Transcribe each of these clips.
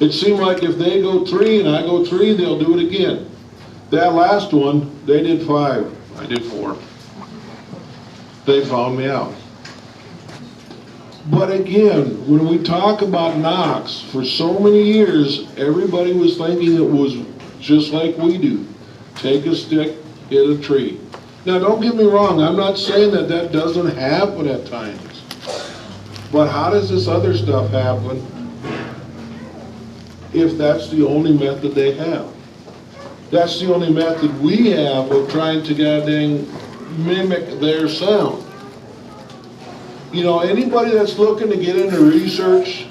It seemed like if they go 3 and I go 3, they'll do it again. That last one, they did 5, I did 4. They found me out. But again, when we talk about knocks, for so many years, everybody was thinking it was just like we do. Take a stick, hit a tree. Now don't get me wrong, I'm not saying that that doesn't happen at times. But how does this other stuff happen if that's the only method they have? That's the only method we have of trying to goddamn mimic their sound. You know, anybody that's looking to get into research,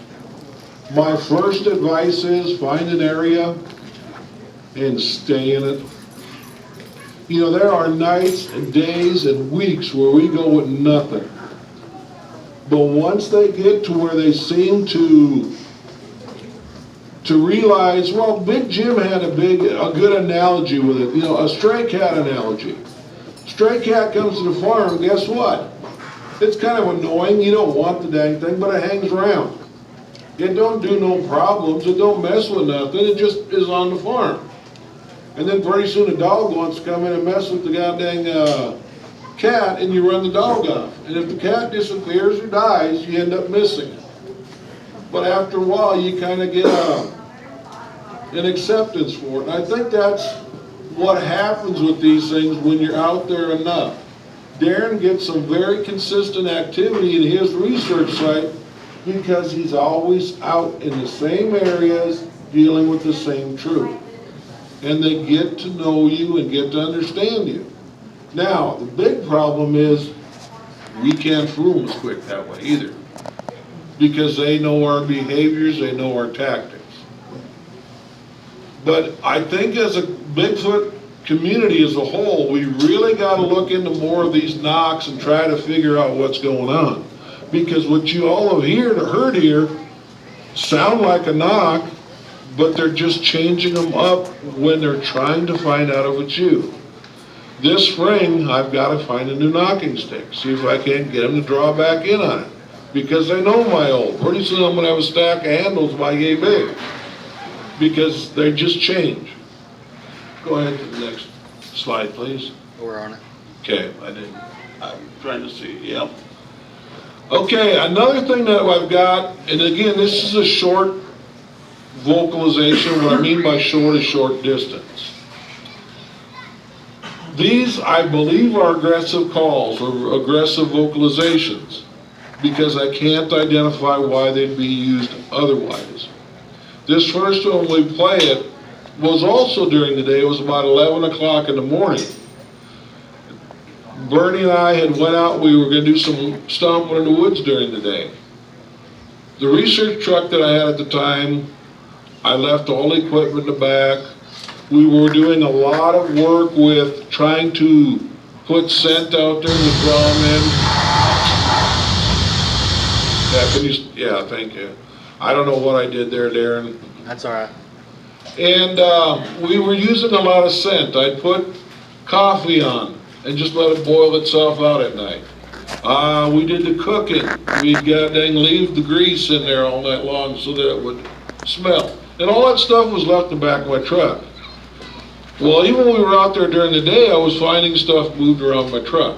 my first advice is find an area and stay in it. You know, there are nights and days and weeks where we go with nothing. But once they get to where they seem to realize, well, Big Jim had a good analogy with it. You know, a stray cat analogy. Stray cat comes to the farm, guess what? It's kind of annoying. You don't want the dang thing, but it hangs around. It don't do no problems. It don't mess with nothing. It just is on the farm. And then pretty soon a dog wants to come in and mess with the goddamn cat, and you run the dog off. And if the cat disappears or dies, you end up missing it. But after a while, you kind of get an acceptance for it. And I think that's what happens with these things when you're out there enough. Darren gets some very consistent activity in his research site because he's always out in the same areas dealing with the same truth. And they get to know you and get to understand you. Now, the big problem is we can't fool them as quick that way either, because they know our behaviors, they know our tactics. But I think as a Bigfoot community as a whole, we really got to look into more of these knocks and try to figure out what's going on. Because what you all have heard here sound like a knock, but they're just changing them up when they're trying to find out if it's you. This spring, I've got to find a new knocking stick, see if I can't get them to draw back in on it. Because I know my old. Pretty soon I'm going to have a stack of handles by yay big. Because they just change. Go ahead to the next slide, please. We're on it. Okay, I'm trying to see, yep. Okay, another thing that I've got, and again, this is a short vocalization. What I mean by short is short distance. These, I believe, are aggressive calls or aggressive vocalizations because I can't identify why they'd be used otherwise. This first one, when we play it, was also during the day. It was about 11 o'clock in the morning. Bernie and I had went out, we were going to do some stomping in the woods during the day. The research truck that I had at the time, I left all the equipment in the back. We were doing a lot of work with trying to put scent out there to draw them in. Yeah, thank you. I don't know what I did there, Darren. That's all right. And we were using a lot of scent. I'd put coffee on and just let it boil itself out at night. We did the cooking. We'd leave the grease in there all night long so that it would smell. And all that stuff was left in the back of my truck. Well, even when we were out there during the day, I was finding stuff moved around my truck.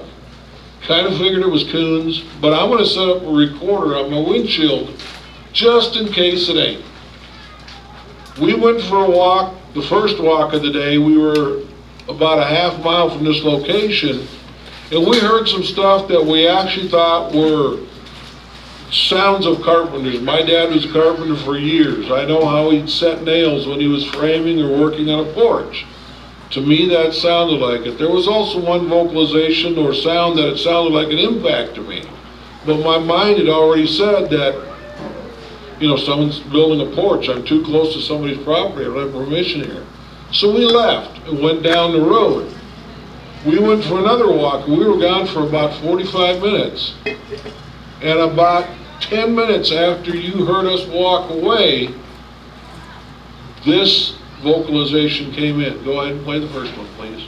Kind of figured it was coons, but I'm going to set up a recorder on my windshield just in case it ain't. We went for a walk, the first walk of the day. We were about a half mile from this location, and we heard some stuff that we actually thought were sounds of carpenters. My dad was a carpenter for years. I know how he'd set nails when he was framing or working on a porch. To me, that sounded like it. There was also one vocalization or sound that it sounded like an impact to me. But my mind had already said that, you know, someone's building a porch. I'm too close to somebody's property. I don't have permission here. So we left and went down the road. We went for another walk. We were gone for about 45 minutes. And about 10 minutes after you heard us walk away, this vocalization came in. Go ahead and play the first one, please.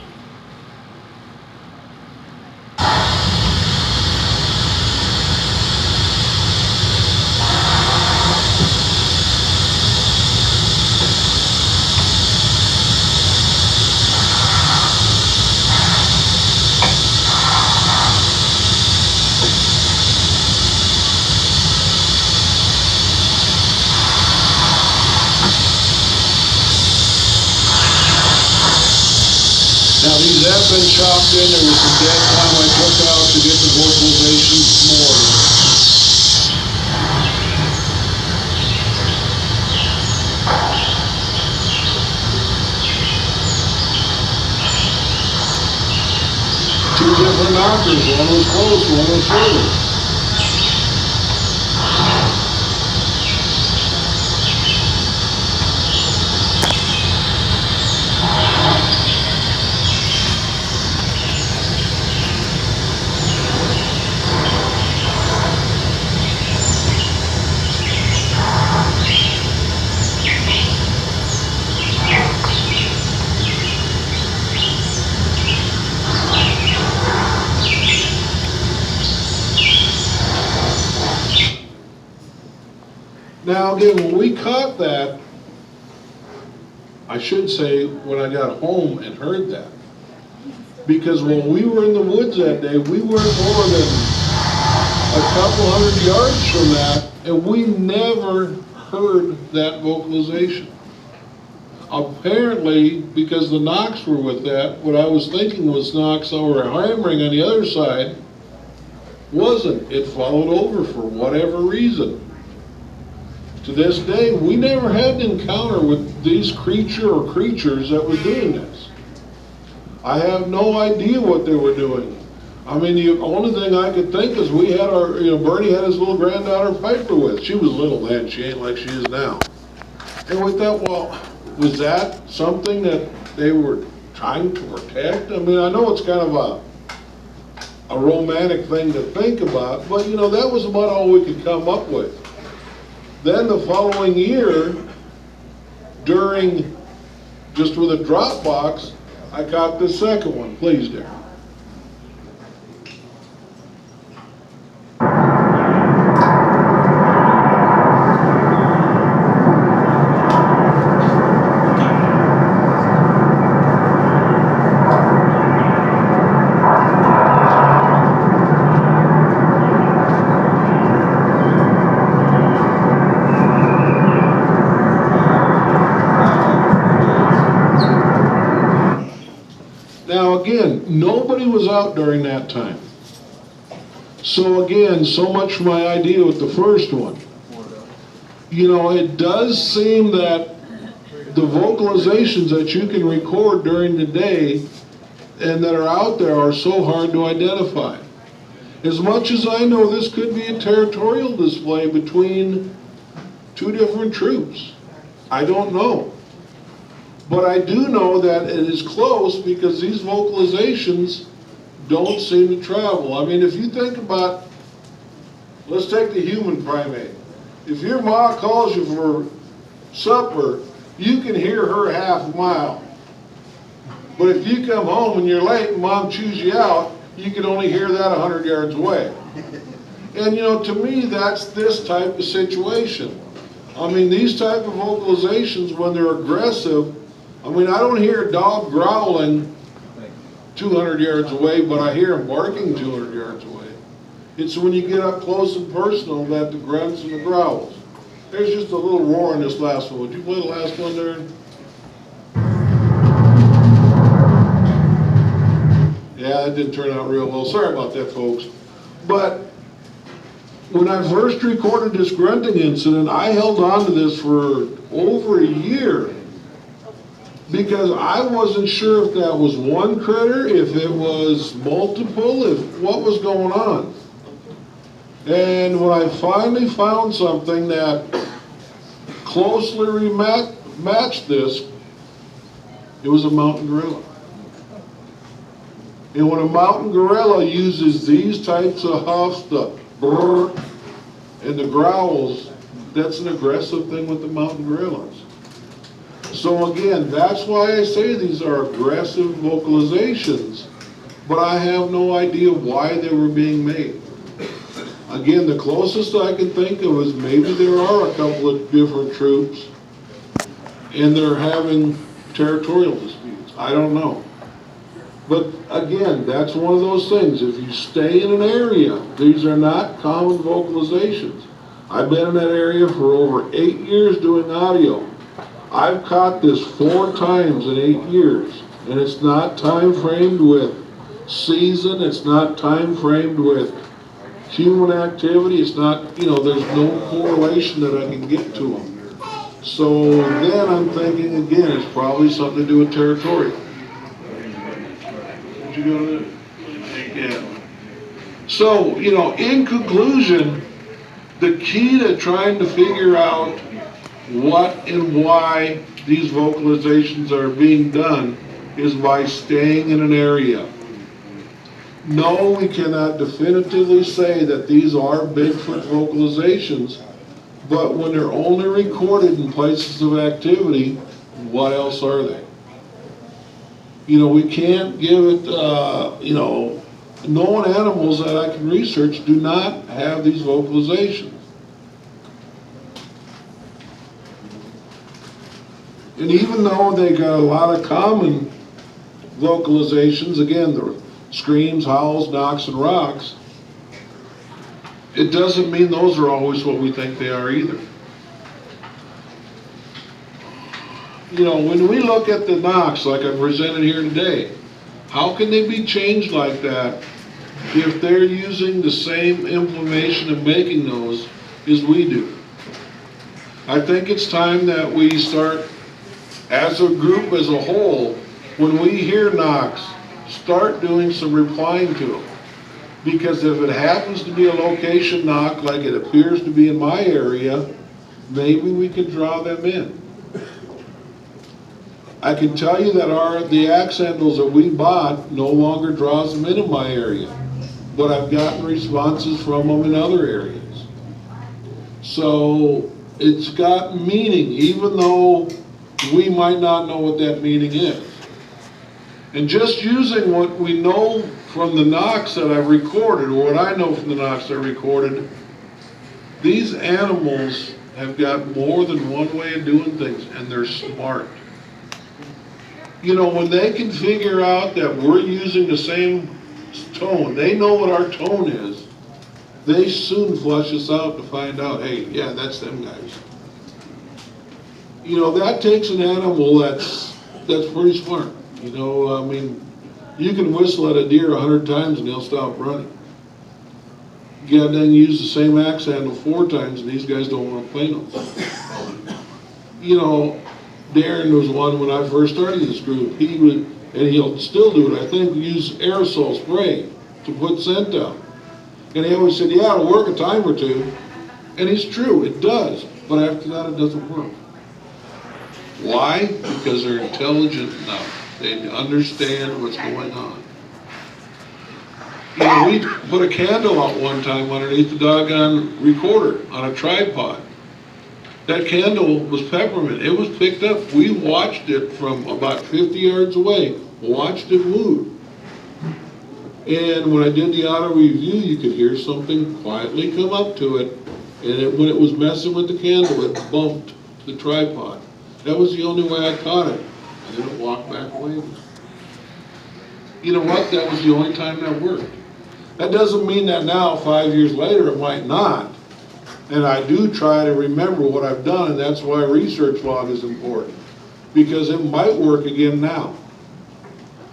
chopped in, there was some dead time I took out to get the vocalizations more. Two different knockers, one was close, one was further. Now again, when we caught that, I should say when I got home and heard that, because when we were in the woods that day, we weren't more than a couple hundred yards from that, and we never heard that vocalization. Apparently, because the knocks were with that, what I was thinking was knocks that were hammering on the other side, wasn't. It followed over for whatever reason. To this day, we never had an encounter with these creature or creatures that were doing this. I have no idea what they were doing. I mean, the only thing I could think is we had our, Bernie had his little granddaughter Piper with. She was little then, she ain't like she is now. And we thought, well, was that something that they were trying to protect? I mean, I know it's kind of a romantic thing to think about, but that was about all we could come up with. Then the following year, during, just with a drop box, I caught the second one. Please, Darren. Again, nobody was out during that time. So again, so much for my idea with the first one. It does seem that the vocalizations that you can record during the day and that are out there are so hard to identify. As much as I know, this could be a territorial display between two different troops. I don't know. But I do know that it is close because these vocalizations don't seem to travel. I mean, if you think about, let's take the human primate. If your ma calls you for supper, you can hear her half a mile. But if you come home and you're late and mom chews you out, you can only hear that 100 yards away. And to me, that's this type of situation. I mean, these type of vocalizations, when they're aggressive, I mean, I don't hear a dog growling 200 yards away, but I hear him barking 200 yards away. It's when you get up close and personal that the grunts and the growls. There's just a little roar in this last one. Would you play the last one, Darren? Yeah, that didn't turn out real well. Sorry about that, folks. But when I first recorded this grunting incident, I held on to this for over a year, because I wasn't sure if that was one critter, if it was multiple, what was going on. And when I finally found something that closely matched this, it was a mountain gorilla. And when a mountain gorilla uses these types of huffs, the brrr and the growls, that's an aggressive thing with the mountain gorillas. So again, that's why I say these are aggressive vocalizations, but I have no idea why they were being made. Again, the closest I can think of is maybe there are a couple of different troops and they're having territorial disputes. I don't know. But again, that's one of those things. If you stay in an area, these are not common vocalizations. I've been in that area for over 8 years doing audio. I've caught this 4 times in 8 years, and it's not time framed with season, it's not time framed with human activity, it's not, there's no correlation that I can get to them. So then I'm thinking again, it's probably something to do with territorial. Did you go to that? Yeah. So, in conclusion, the key to trying to figure out what and why these vocalizations are being done is by staying in an area. No, we cannot definitively say that these are Bigfoot vocalizations, but when they're only recorded in places of activity, what else are they? We can't give it, known animals that I can research do not have these vocalizations. And even though they got a lot of common vocalizations, again, the screams, howls, knocks, and rocks, it doesn't mean those are always what we think they are either. When we look at the knocks like I presented here today, how can they be changed like that if they're using the same inflammation of making those as we do? I think it's time that we start, as a group, as a whole, when we hear knocks, start doing some replying to them. Because if it happens to be a location knock like it appears to be in my area, maybe we could draw them in. I can tell you that the axe handles that we bought no longer draws them in my area, but I've gotten responses from them in other areas. So it's got meaning, even though we might not know what that meaning is. And just using what we know from the knocks that I've recorded, or what I know from the knocks I recorded, these animals have got more than one way of doing things, and they're smart. When they can figure out that we're using the same tone, they know what our tone is, they soon flush us out to find out, hey, yeah, that's them guys. That takes an animal that's pretty smart. You can whistle at a deer 100 times and he'll stop running. You gotta then use the same axe handle 4 times and these guys don't want to play no. Darren was one when I first started this group. He would, and he'll still do it, I think, use aerosol spray to put scent out. And he always said, yeah, it'll work a time or two. And it's true, it does. But after that, it doesn't work. Why? Because they're intelligent enough. They understand what's going on. We put a candle out one time underneath the doggone recorder on a tripod. That candle was peppermint. It was picked up. We watched it from about 50 yards away, watched it move. And when I did the auto review, you could hear something quietly come up to it. And when it was messing with the candle, it bumped the tripod. That was the only way I caught it. I didn't walk back away. You know what? That was the only time that worked. That doesn't mean that now, 5 years later, it might not. And I do try to remember what I've done, and that's why research log is important. Because it might work again now.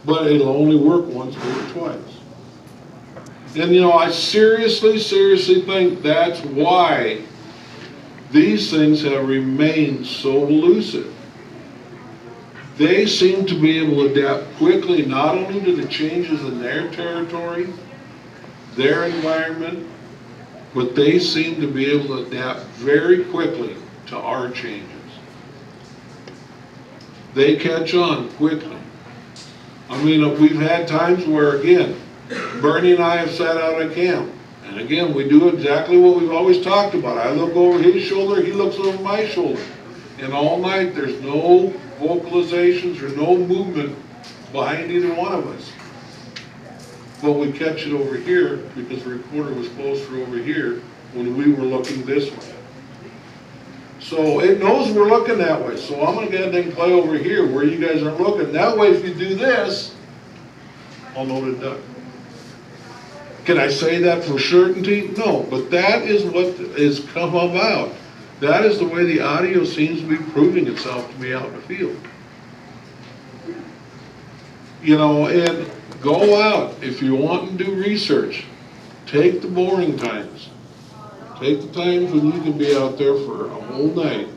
But it'll only work once or twice. And I seriously think that's why these things have remained so elusive. They seem to be able to adapt quickly, not only to the changes in their territory, their environment, but they seem to be able to adapt very quickly to our changes. They catch on quickly. We've had times where, again, Bernie and I have sat out at camp. And again, we do exactly what we've always talked about. I look over his shoulder, he looks over my shoulder. And all night, there's no vocalizations or no movement behind either one of us. But we catch it over here because the recorder was closer over here when we were looking this way. So it knows we're looking that way. So I'm going to go ahead and play over here where you guys aren't looking. That way, if you do this, I'll know the duck. Can I say that for certainty? No, but that is what has come about. That is the way the audio seems to be proving itself to me out in the field. And Go out, if you want to do research, take the boring times. Take the times when you can be out there for a whole night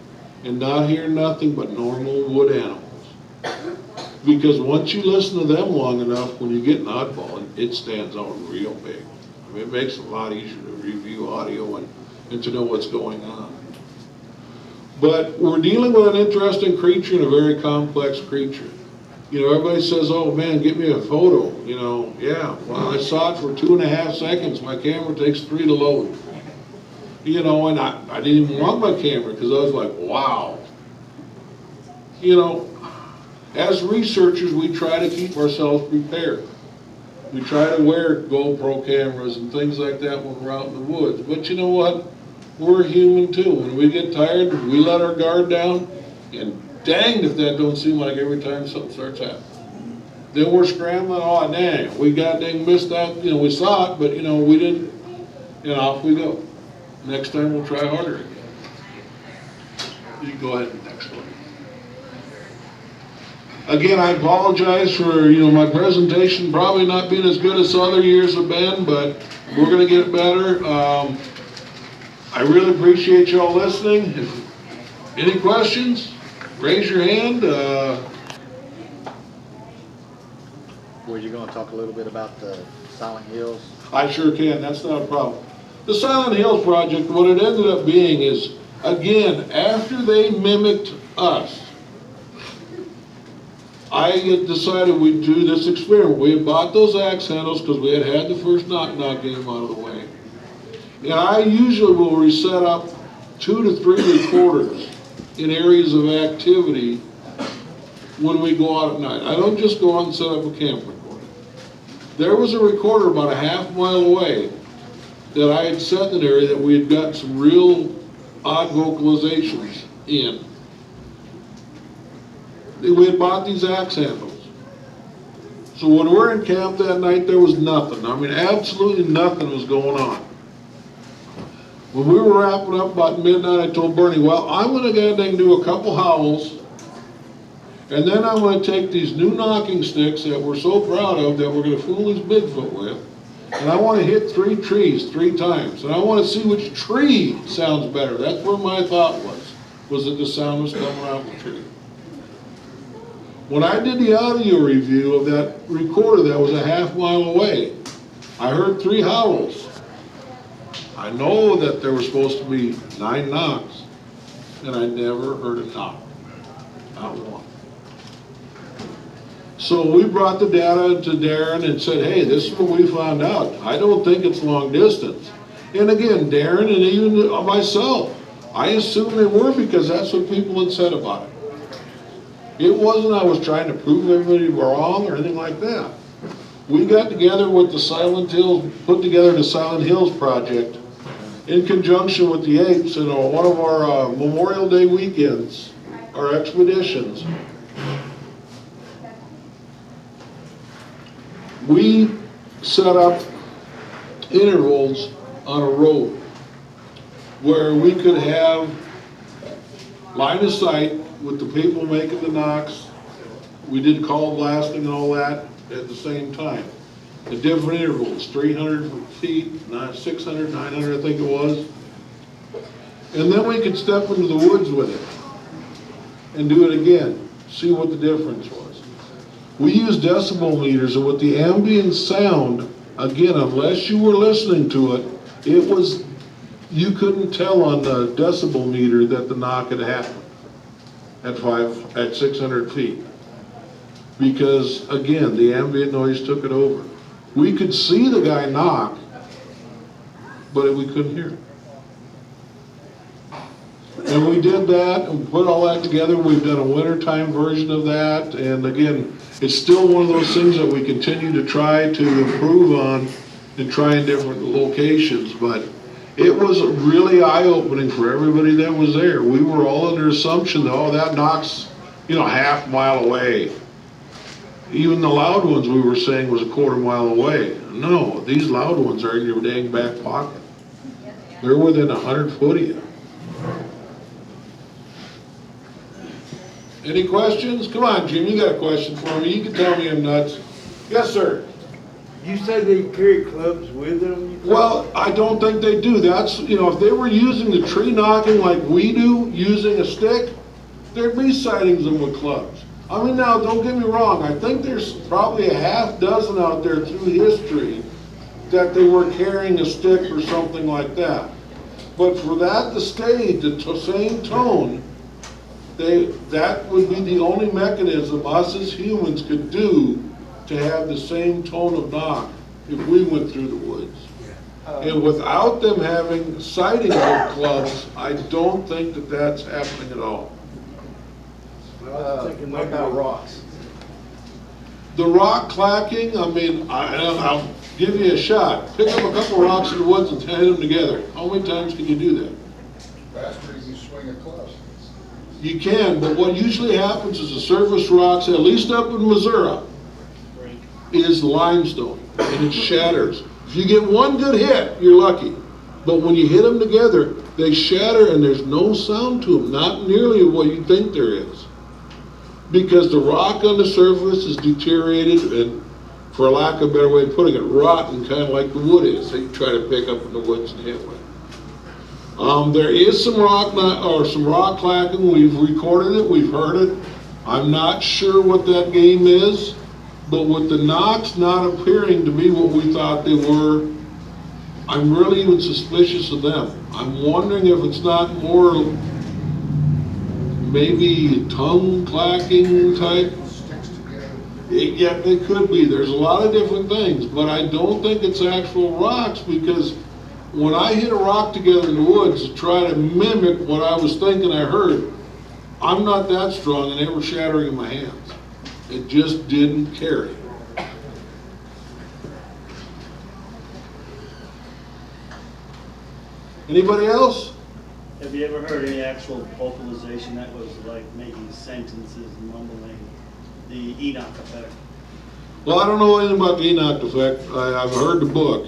and not hear nothing but normal wood animals. Because once you listen to them long enough, when you get an oddball, it stands out real big. I mean, it makes it a lot easier to review audio and to know what's going on. But we're dealing with an interesting creature and a very complex creature. You know, everybody says, oh man, get me a photo. You know, yeah, well, I saw it for 2.5 seconds. My camera takes 3 to load. You know, and I didn't even want my camera because I was like, wow. You know, as researchers, we try to keep ourselves prepared. We try to wear GoPro cameras and things like that when we're out in the woods. But you know what? We're human too. When we get tired, we let our guard down, and dang if that don't seem like every time something starts happening. Then we're scrambling, oh dang, we got dang missed out, you know, we saw it, but you know, we didn't, and off we go. Next time we'll try harder again. You can go ahead and next one. Again, I apologize for, you know, my presentation probably not being as good as other years have been, but we're going to get better. I really appreciate y'all listening. If any questions, raise your hand. Were you going to talk a little bit about the Silent Hills? I sure can. That's not a problem. The Silent Hills Project, what it ended up being is, again, after they mimicked us, I decided we'd do this experiment. We had bought those axe handles because we had had the first knock-knock game out of the way. And I usually will reset up 2 to 3 recorders in areas of activity when we go out at night. I don't just go out and set up a camp recorder. There was a recorder about a half mile away that I had set in an area that we had got some real odd vocalizations in. We had bought these axe handles. So when we're in camp that night, there was nothing. I mean, absolutely nothing was going on. When we were wrapping up about midnight, I told Bernie, well, I'm going to go ahead and do a couple howls, and then I'm going to take these new knocking sticks that we're so proud of that we're going to fool this Bigfoot with, and I want to hit 3 trees 3 times, and I want to see which tree sounds better. That's where my thought was that the sound was coming out of the tree. When I did the audio review of that recorder that was a half mile away, I heard 3 howls. I know that there were supposed to be 9 knocks, and I never heard a knock, not one. So we brought the data to Darren and said, hey, this is what we found out. I don't think it's long distance. And again, Darren and even myself, I assumed they were because that's what people had said about it. It wasn't I was trying to prove everybody wrong or anything like that. We got together with the Silent Hills, put together the Silent Hills Project in conjunction with the Apes in one of our Memorial Day weekends, our expeditions. We set up intervals on a road where we could have line of sight with the people making the knocks. We did call blasting and all that at the same time. At different intervals, 300 feet, 600, 900 I think it was. And then we could step into the woods with it and do it again, see what the difference was. We used decibel meters, and with the ambient sound, again, unless you were listening to it, it was, you couldn't tell on the decibel meter that the knock had happened at 600 feet. Because again, the ambient noise took it over. We could see the guy knock, but we couldn't hear it. And we did that and put all that together. We've done a wintertime version of that. And again, it's still one of those things that we continue to try to improve on and try in different locations. But it was really eye-opening for everybody that was there. We were all under assumption that, oh, that knocks, half mile away. Even the loud ones we were saying was a quarter mile away. No, these loud ones are in your dang back pocket. They're within 100 foot of you. Any questions? Come on, Jim, you got a question for me. You can tell me I'm nuts. Yes, sir. You say they carry clubs with them? Well, I don't think they do. That's, if they were using the tree knocking like we do, using a stick, there'd be sightings of them with clubs. I mean, now, don't get me wrong, I think there's probably a half dozen out there through history that they were carrying a stick or something like that. But for that to stay the same tone, that would be the only mechanism us as humans could do to have the same tone of knock if we went through the woods. And without them having sightings of clubs, I don't think that that's happening at all. What about rocks? The rock clacking, I mean, I'll give you a shot. Pick up a couple rocks in the woods and hit them together. How many times can you do that? Faster you swing a club. You can, but what usually happens is the surface rocks, at least up in Missouri, is limestone, and it shatters. If you get one good hit, you're lucky. But when you hit them together, they shatter and there's no sound to them, not nearly what you think there is. Because the rock on the surface is deteriorated and, for lack of a better way of putting it, rotten, kind of like the wood is that you try to pick up in the woods and hit with. There is some rock clacking. We've recorded it, we've heard it. I'm not sure what that game is, but with the knocks not appearing to be what we thought they were, I'm really even suspicious of them. I'm wondering if it's not more maybe tongue clacking type. Sticks together. Yeah, it could be. There's a lot of different things, but I don't think it's actual rocks, because when I hit a rock together in the woods to try to mimic what I was thinking I heard, I'm not that strong and they were shattering in my hands. It just didn't carry. Anybody else? Have you ever heard any actual vocalization that was like making sentences, mumbling, the Enoch effect? Well, I don't know anything about the Enoch effect. I've heard the book.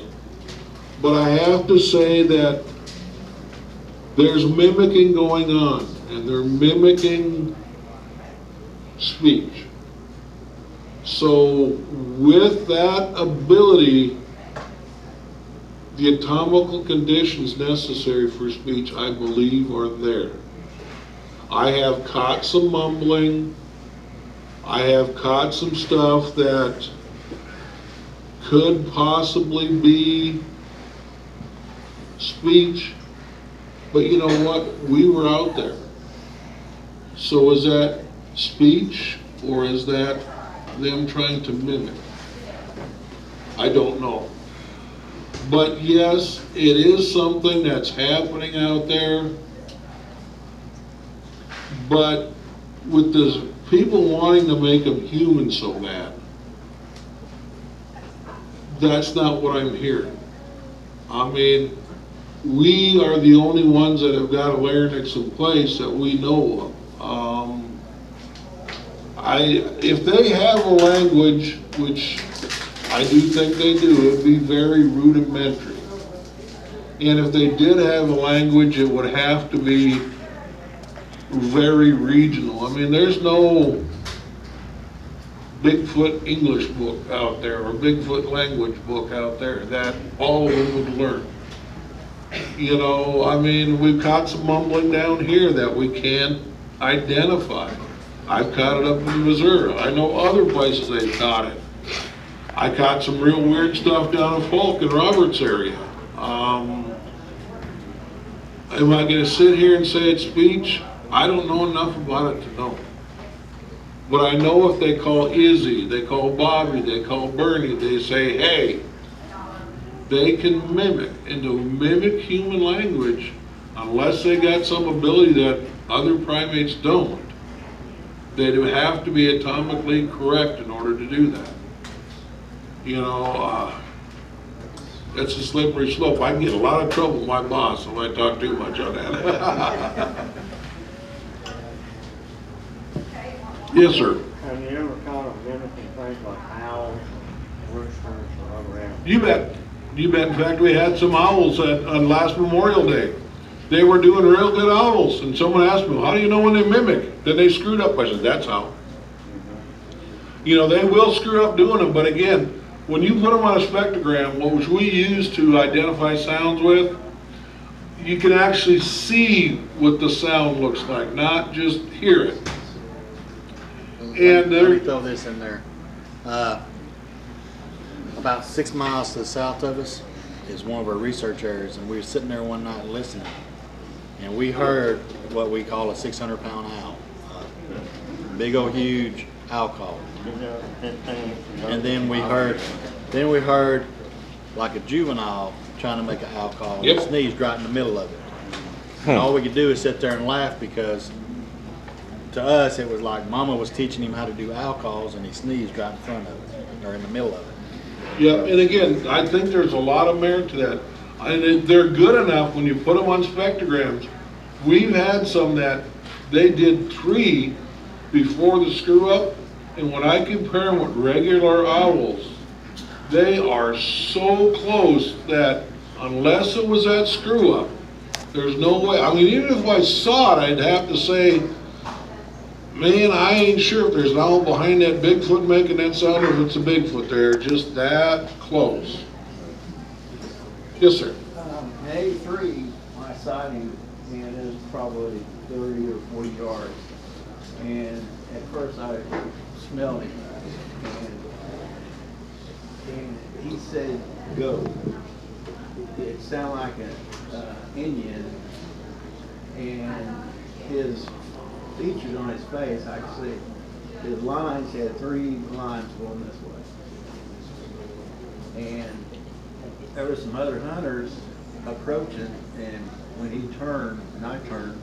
But I have to say that there's mimicking going on, and they're mimicking speech. So with that ability, the anatomical conditions necessary for speech, I believe, are there. I have caught some mumbling. I have caught some stuff that could possibly be speech, but you know what? We were out there. So is that speech, or is that them trying to mimic? I don't know. But yes, it is something that's happening out there. But with the people wanting to make them human so bad, that's not what I'm hearing. I mean, we are the only ones that have got a larynx in place that we know of. If they have a language, which I do think they do, it'd be very rudimentary. And if they did have a language, it would have to be very regional. I mean, there's no Bigfoot English book out there or Bigfoot language book out there that all of them would learn. You know, I mean, we've caught some mumbling down here that we can't identify. I've caught it up in Missouri. I know other places they've caught it. I caught some real weird stuff down in Polk and Roberts area. Am I going to sit here and say it's speech? I don't know enough about it to know. But I know if they call Izzy, they call Bobby, they call Bernie, they say, hey, they can mimic. And to mimic human language, unless they got some ability that other primates don't, they'd have to be atomically correct in order to do that. You know, it's a slippery slope. I can get a lot of trouble with my boss if I talk too much on that. Yes, sir. Have you ever caught them mimicking things like owls, roosters, or other animals? You bet. You bet. In fact, we had some owls on last Memorial Day. They were doing real good owls, and someone asked me, how do you know when they mimic? Then they screwed up. I said, that's how. You know, they will screw up doing them, but again, when you put them on a spectrogram, which we use to identify sounds with, you can actually see what the sound looks like, not just hear it. And Let me throw this in there. About 6 miles to the south of us is one of our research areas, and we were sitting there one night listening, and we heard what we call a 600-pound owl. Big old huge owl call. And then we heard like a juvenile trying to make an owl call, and Yep. sneezed right in the middle of it. And all we could do is sit there and laugh, because to us it was like Mama was teaching him how to do owl calls, and he sneezed right in front of it, or in the middle of it. Yeah, and again, I think there's a lot of merit to that. And they're good enough when you put them on spectrograms. We've had some that they did 3 before the screw up, and when I compare them with regular owls, they are so close that unless it was that screw up, there's no way. I mean, even if I saw it, I'd have to say, man, I ain't sure if there's an owl behind that Bigfoot making that sound, or if it's a Bigfoot. They're just that close. Yes, sir. In 83, my sighting, and it was probably 30 or 40 yards. And at first I smelled him, and he said, go. It sounded like an Indian, and his features on his face, I could see his lines, he had 3 lines going this way. And there were some other hunters approaching, and when he turned and I turned,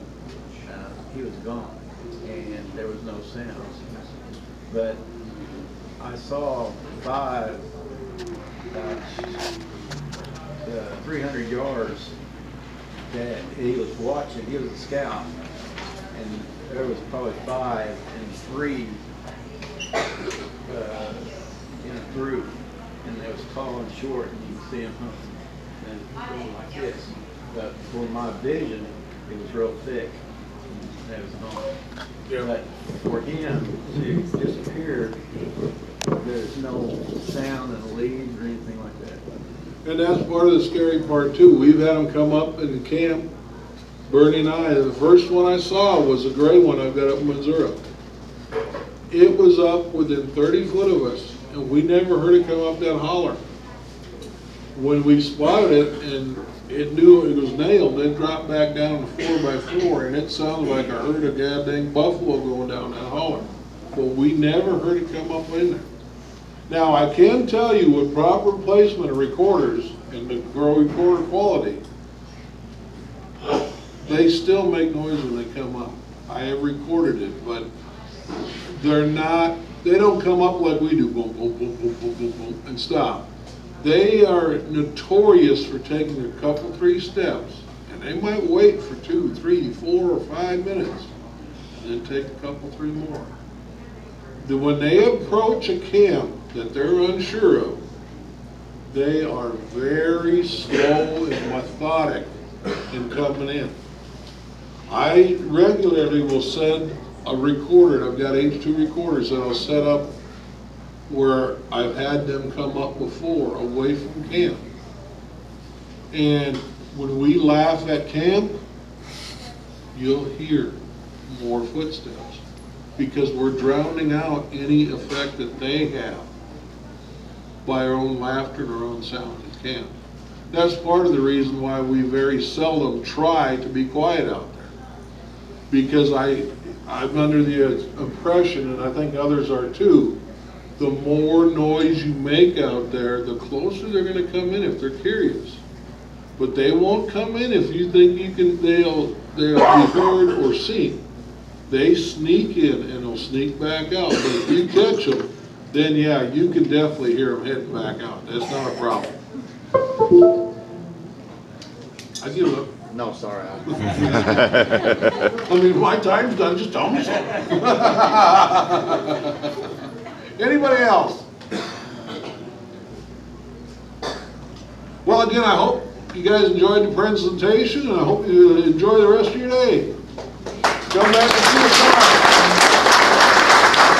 he was gone, and there was no sounds. But I saw 5, 300 yards that he was watching. He was a scout, and there was probably 5 and 3 in a group, and they was tall and short, and you could see him hunting and going like this. But for my vision, it was real thick, and it was gone. Yeah. But for him to disappear, there's no sound in the leaves or anything like that. And that's part of the scary part too. We've had them come up in the camp, Bernie and I. The first one I saw was a gray one I've got up in Missouri. It was up within 30 foot of us, and we never heard it come up that holler. When we spotted it and it knew it was nailed, it dropped back down to 4x4, and it sounded like I heard a goddamn buffalo going down that holler. But we never heard it come up in there. Now, I can tell you with proper placement of recorders and the recorder quality, they still make noise when they come up. I have recorded it, but they don't come up like we do, boom, boom, boom, boom, boom, boom, boom, and stop. They are notorious for taking a couple, 3 steps, and they might wait for 2, 3, 4, or 5 minutes, and then take a couple, 3 more. When they approach a camp that they're unsure of, they are very slow and methodic in coming in. I regularly will send a recorder. I've got H2 recorders that I'll set up where I've had them come up before, away from camp. And when we laugh at camp, you'll hear more footsteps, because we're drowning out any effect that they have by our own laughter and our own sound at camp. That's part of the reason why we very seldom try to be quiet out there. Because I'm under the impression, and I think others are too, the more noise you make out there, the closer they're going to come in if they're curious. But they won't come in if you think they'll be heard or seen. They sneak in and they'll sneak back out. But if you catch them, then yeah, you can definitely hear them heading back out. That's not a problem. I give up. No, sorry. I mean, my time's done, just tell me something. Anybody else? Well, again, I hope you guys enjoyed the presentation, and I hope you enjoy the rest of your day.